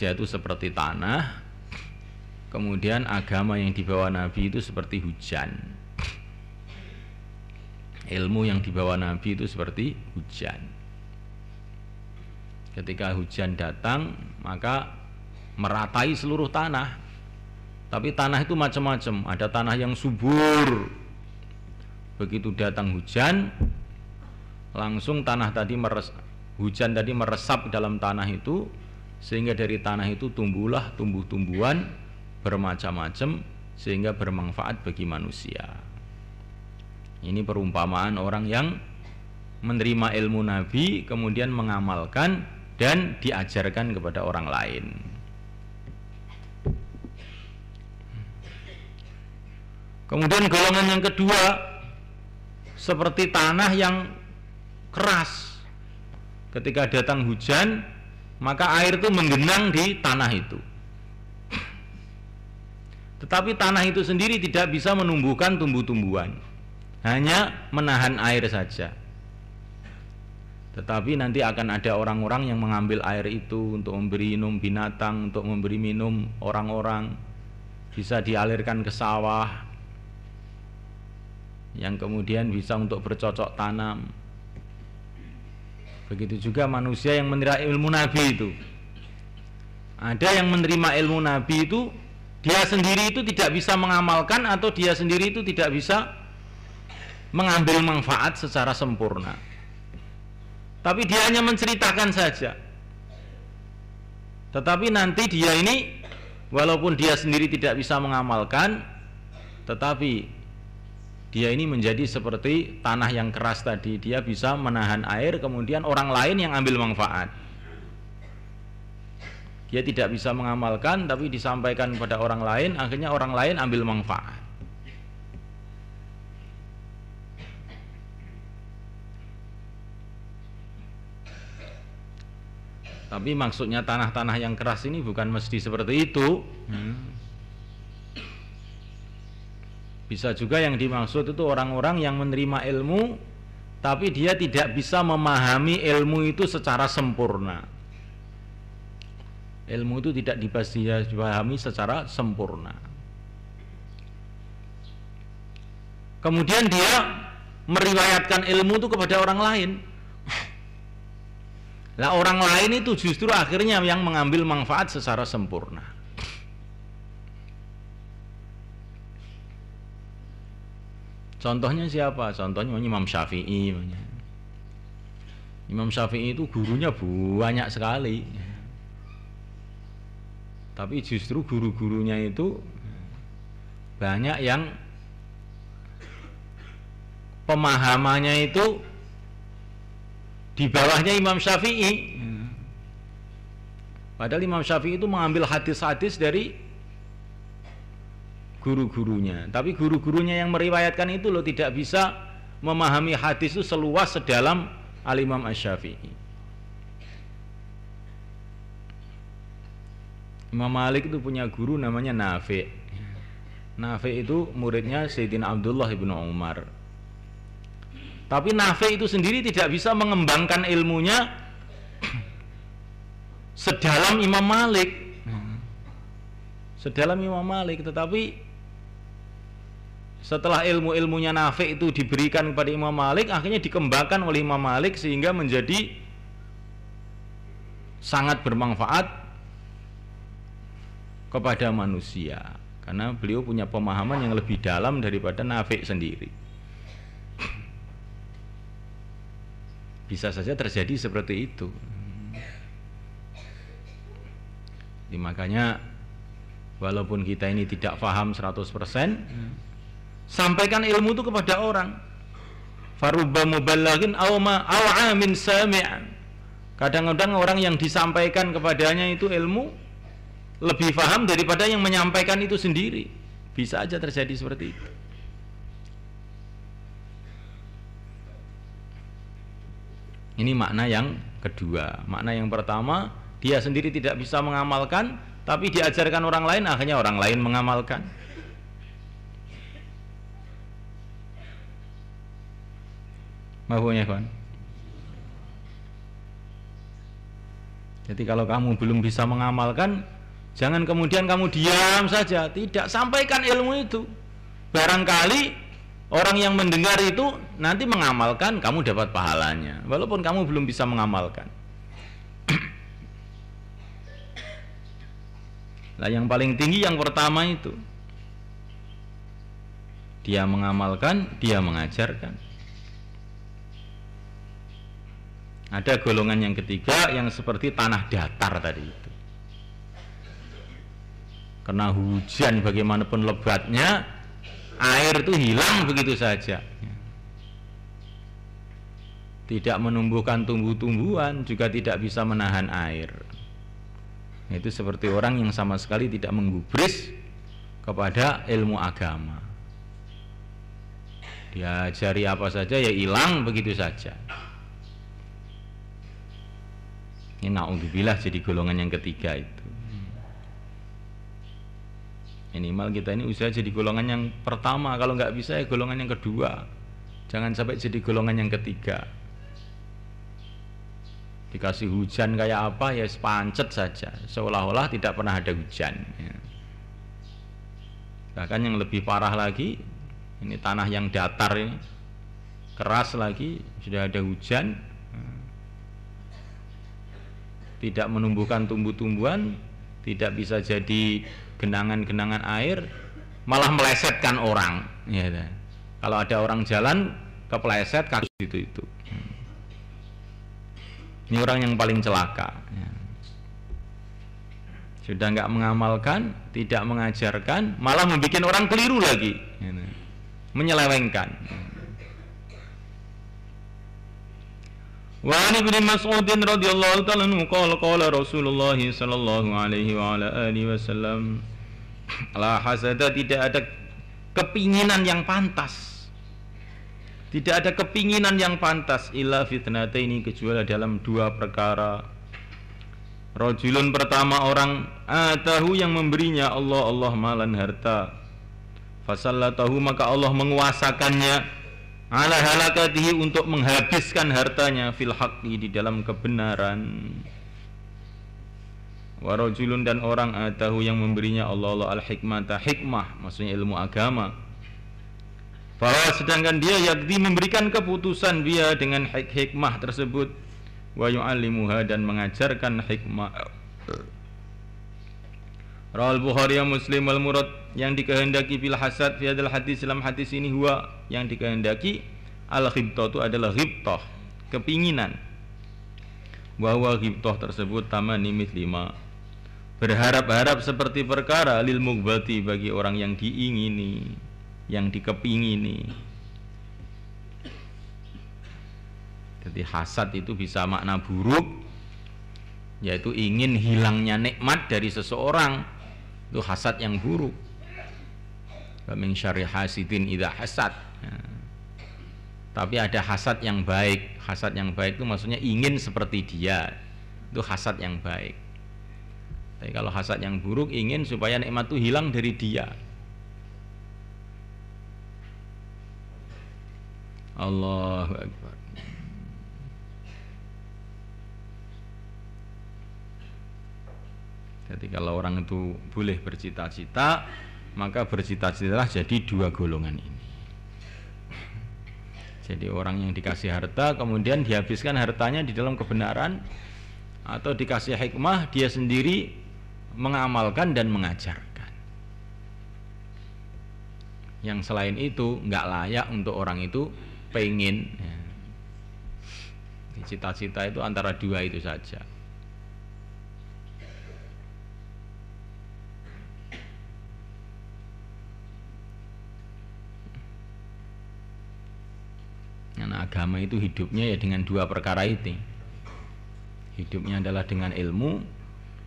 manusia itu seperti tanah, kemudian agama yang dibawa Nabi itu seperti hujan. Ilmu yang dibawa Nabi itu seperti hujan. Ketika hujan datang, maka meratai seluruh tanah. Tapi tanah itu macam-macam. Ada tanah yang subur. Begitu datang hujan, langsung hujan tadi meresap dalam tanah itu, sehingga dari tanah itu tumbuhlah tumbuh-tumbuhan bermacam-macam sehingga bermanfaat bagi manusia. Ini perumpamaan orang yang menerima ilmu Nabi kemudian mengamalkan dan diajarkan kepada orang lain. Kemudian golongan yang kedua seperti tanah yang keras. Ketika datang hujan, maka air itu menggenang di tanah itu. Tetapi tanah itu sendiri tidak bisa menumbuhkan tumbuh-tumbuhan, hanya menahan air saja. Tetapi nanti akan ada orang-orang yang mengambil air itu untuk memberi minum binatang, untuk memberi minum orang-orang, bisa dialirkan ke sawah, yang kemudian bisa untuk bercocok tanam. Begitu juga manusia yang menerima ilmu Nabi itu. Ada yang menerima ilmu Nabi itu, dia sendiri itu tidak bisa mengamalkan, atau dia sendiri itu tidak bisa mengambil manfaat secara sempurna. Tapi dia hanya menceritakan saja. Tetapi nanti dia ini, walaupun dia sendiri tidak bisa mengamalkan, tetapi dia ini menjadi seperti tanah yang keras tadi. Dia bisa menahan air, kemudian orang lain yang ambil manfaat. Dia tidak bisa mengamalkan, tapi disampaikan pada orang lain, akhirnya orang lain ambil manfaat. Tapi maksudnya tanah-tanah yang keras ini bukan mesti seperti itu. Bisa juga yang dimaksud itu orang-orang yang menerima ilmu, tapi dia tidak bisa memahami ilmu itu secara sempurna. Ilmu itu tidak dipahami secara sempurna. Kemudian dia meriwayatkan ilmu itu kepada orang lain. Nah, orang lain itu justru akhirnya yang mengambil manfaat secara sempurna. Contohnya siapa? Contohnya Imam Syafi'i. Imam Syafi'i itu gurunya banyak sekali. Tapi justru guru-gurunya itu banyak yang pemahamannya itu di bawahnya Imam Syafi'i. Padahal Imam Syafi'i itu mengambil hadis-hadis dari guru-gurunya. Tapi guru-gurunya yang meriwayatkan itu loh tidak bisa memahami hadis itu seluas sedalam Al-Imam Asy-Syafi'i. Imam Malik itu punya guru namanya Nafi'. Nafi' itu muridnya Sayyidina Abdullah ibnu Umar. Tapi Nafi' itu sendiri tidak bisa mengembangkan ilmunya sedalam Imam Malik. Sedalam Imam Malik, tetapi setelah ilmu-ilmunya Nafi' itu diberikan kepada Imam Malik, akhirnya dikembangkan oleh Imam Malik sehingga menjadi sangat bermanfaat kepada manusia, karena beliau punya pemahaman yang lebih dalam daripada Nafi' sendiri. Bisa saja terjadi seperti itu. Jadi makanya walaupun kita ini tidak paham 100%, sampaikan ilmu itu kepada orang. Farubba muballaghin aw amin sami'an. Kadang-kadang orang yang disampaikan kepadanya itu ilmu lebih paham daripada yang menyampaikan itu sendiri. Bisa aja terjadi seperti itu. Ini makna yang kedua. Makna yang pertama, dia sendiri tidak bisa mengamalkan, tapi diajarkan orang lain, akhirnya orang lain mengamalkan. Mahfunya kan? Jadi kalau kamu belum bisa mengamalkan, jangan kemudian kamu diam saja, tidak, sampaikan ilmu itu. Barangkali orang yang mendengar itu nanti mengamalkan, kamu dapat pahalanya, walaupun kamu belum bisa mengamalkan. Nah, yang paling tinggi yang pertama itu, dia mengamalkan, dia mengajarkan. Ada golongan yang ketiga yang seperti tanah datar tadi itu. Karena hujan bagaimanapun lebatnya, air itu hilang begitu saja. Tidak menumbuhkan tumbuh-tumbuhan, juga tidak bisa menahan air. Itu seperti orang yang sama sekali tidak menggubris kepada ilmu agama. Diajari apa saja ya hilang begitu saja. Ini naudzubillah jadi golongan yang ketiga itu. Minimal kita ini usaha jadi golongan yang pertama, kalau nggak bisa ya golongan yang kedua. Jangan sampai jadi golongan yang ketiga. Dikasih hujan kayak apa ya pancet saja, seolah-olah tidak pernah ada hujan ya. Bahkan yang lebih parah lagi, ini tanah yang datar ini, keras lagi, sudah ada hujan, tidak menumbuhkan tumbuh-tumbuhan, tidak bisa jadi genangan-genangan air, malah melesetkan orang ya. Kalau ada orang jalan kepleset kasus itu. Ini orang yang paling celaka ya. Sudah nggak mengamalkan, tidak mengajarkan, malah membuat orang keliru lagi ya. Menyelewengkan. Wa an Ibnu Mas'ud radhiyallahu ta'ala anhu qala Rasulullah sallallahu alaihi wa ala alihi wasallam, la hasada, tidak ada kepinginan yang pantas. Tidak ada kepinginan yang pantas illa fitnataini, kecuali dalam dua perkara. Rajulun, pertama orang, atahu yang memberinya Allah malan harta, fasallatahu, maka Allah menguasakannya, ala halakatihi, untuk menghabiskan hartanya, fil haqqi, di dalam kebenaran. Wa rajulun, dan orang, atahu yang memberinya Allah al hikmata, hikmah maksudnya ilmu agama, bahwa sedangkan dia yakdi memberikan keputusan dia dengan hikmah tersebut, wa yu'allimuha, dan mengajarkan hikmah. Rawal Bukhari yang Muslim wal murad, yang dikehendaki bil hasad fi hadal hadis, dalam hadis ini, huwa, yang dikehendaki, al ghibtah, itu adalah ghibtah, kepinginan. Bahwa ghibtah tersebut tamani mithlima, berharap-harap seperti perkara, lil mughbati, bagi orang yang diingini, yang dikepingini. Jadi hasad itu bisa makna buruk, yaitu ingin hilangnya nikmat dari seseorang, itu hasad yang buruk. Wa min syarri hasidin idza hasad. Tapi ada hasad yang baik. Hasad yang baik itu maksudnya ingin seperti dia, itu hasad yang baik. Tapi kalau hasad yang buruk, ingin supaya nikmat itu hilang dari dia. Allahu Akbar. Jadi kalau orang itu boleh bercita-cita, maka bercita-citalah jadi dua golongan ini. Jadi orang yang dikasih harta kemudian dihabiskan hartanya di dalam kebenaran, atau dikasih hikmah, dia sendiri mengamalkan dan mengajarkan. Yang selain itu nggak layak untuk orang itu pengen ya. Cita-cita itu antara dua itu saja. Karena agama itu hidupnya ya dengan dua perkara itu. Hidupnya adalah dengan ilmu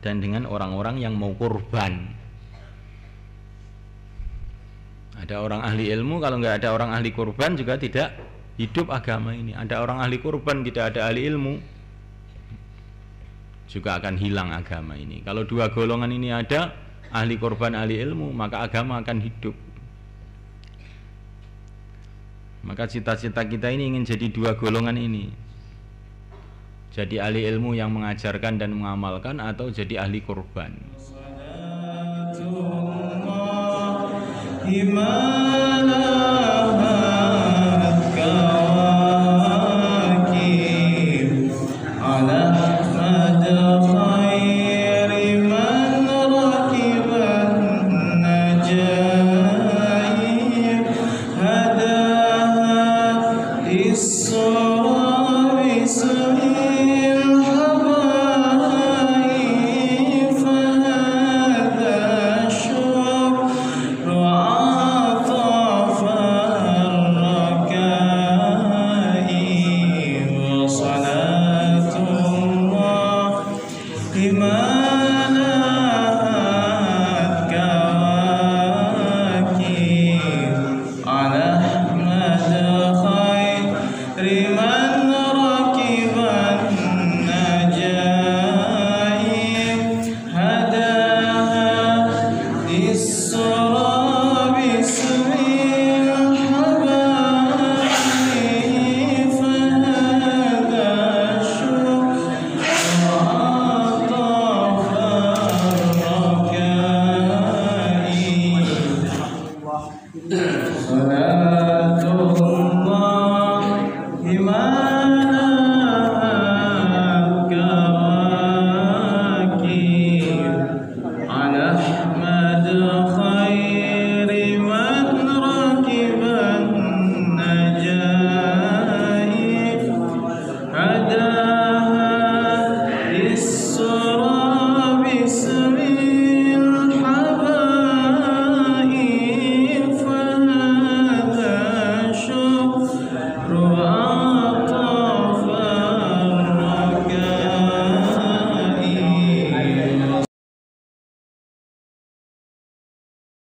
dan dengan orang-orang yang mau kurban. Ada orang ahli ilmu, kalau nggak ada orang ahli kurban juga tidak hidup agama ini. Ada orang ahli kurban, tidak ada ahli ilmu, juga akan hilang agama ini. Kalau dua golongan ini ada, ahli kurban, ahli ilmu, maka agama akan hidup. Maka cita-cita kita ini ingin jadi dua golongan ini. jadi ahli ilmu yang mengajarkan dan mengamalkan, atau jadi ahli korban. Salat